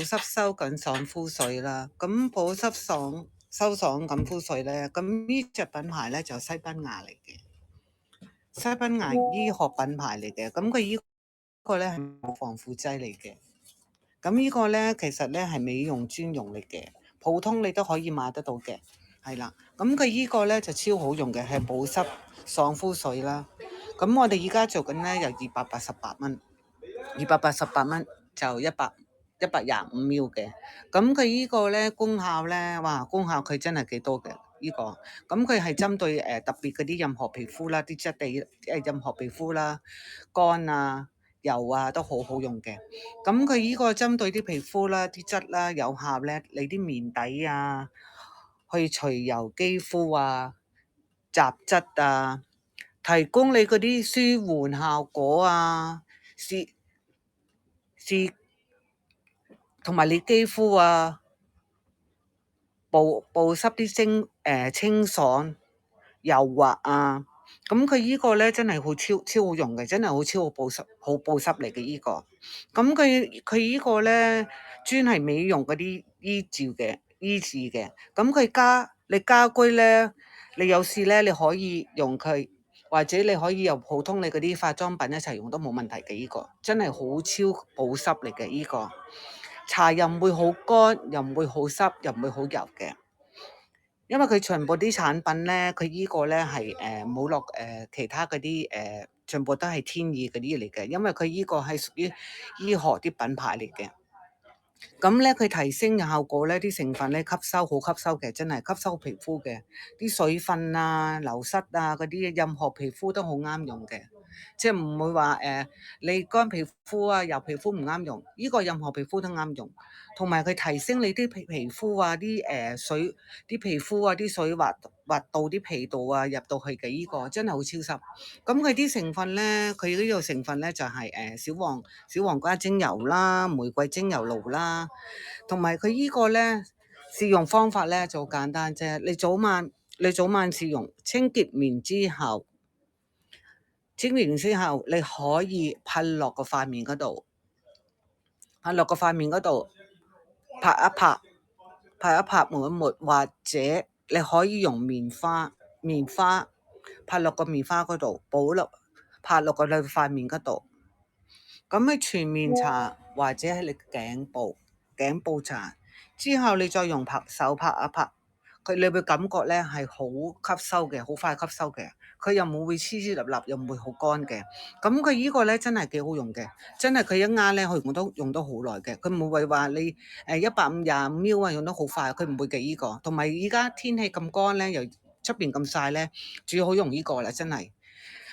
濕收緊爽膚水啦。咁保濕收爽緊膚水咧，咁呢隻品牌咧就西班牙嚟嘅，西班牙醫學品牌嚟嘅。咁佢依個咧係冇防腐劑嚟嘅。咁呢個咧其實咧係美容專用嚟嘅，普通你都可以買得到嘅，係啦。咁佢依個咧就超好用嘅，係保濕爽膚水啦。咁我哋而家做緊咧有288蚊。288蚊就125ml嘅。咁佢依個咧功效咧，哇，功效佢真係幾多嘅呢個。咁佢係針對特別嗰啲任何皮膚啦，啲質地任何皮膚啦，乾啊、油啊都好好用嘅。咁佢依個針對啲皮膚啦、啲質啦，有效咧，你啲面底啊，去除油肌膚啊、雜質啊，提供你嗰啲舒緩效果啊，是同埋你肌膚啊，保濕啲清爽柔滑啊。咁佢依個咧真係好超好用嘅，真係好超好保濕嚟嘅依個。咁佢依個咧專係美容嗰啲醫治嘅。咁你家居咧，你有事咧你可以用佢，或者你可以用普通你嗰啲化妝品一齊用都冇問題嘅。依個真係好超保濕嚟嘅依個。搽又唔會好乾，又唔會好濕，又唔會好油嘅。因為佢全部啲產品咧，佢依個咧係冇落其他嗰啲全部都係天然嗰啲嚟嘅。因為佢依個係屬於醫學啲品牌嚟嘅。咁咧佢提升嘅效果咧，啲成分咧好吸收嘅，真係吸收皮膚嘅啲水分啊、流失啊嗰啲，任何皮膚都好啱用嘅。即係唔會話你乾皮膚啊、油皮膚唔啱用，呢個任何皮膚都啱用。同埋佢提升你啲皮膚啊、啲皮膚啊、啲水滑到啲皮度啊入到去嘅，呢個真係好超濕。咁佢啲成分咧，佢呢個成分咧就係小黃瓜精油啦、玫瑰精油露啦，同埋佢呢個咧試用方法咧就好簡單啫。你早晚試用，清潔面之後。清完之後，你可以噴落個塊面嗰度，拍一拍，抹一抹，或者你可以用棉花拍落個棉花嗰度，拍落個你塊面嗰度。咁你全面搽或者係你頸部搽之後，你再用手拍一拍。你會感覺咧係好吸收嘅，好快吸收嘅。佢又冇會黐黐立立，又唔會好乾嘅。咁佢呢個咧真係幾好用嘅，真係佢一啱咧，佢用得好耐嘅。佢唔會話你125ml啊用得好快，佢唔會嘅呢個。同埋而家天氣咁乾咧，又出邊咁曬咧，最好用呢個啦，真係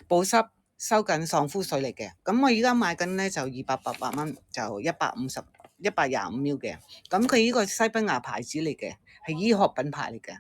保濕收緊爽膚水嚟嘅。咁我而家買緊咧就288蚊，就125ml嘅。咁佢呢個西班牙牌子嚟嘅，係醫學品牌嚟嘅。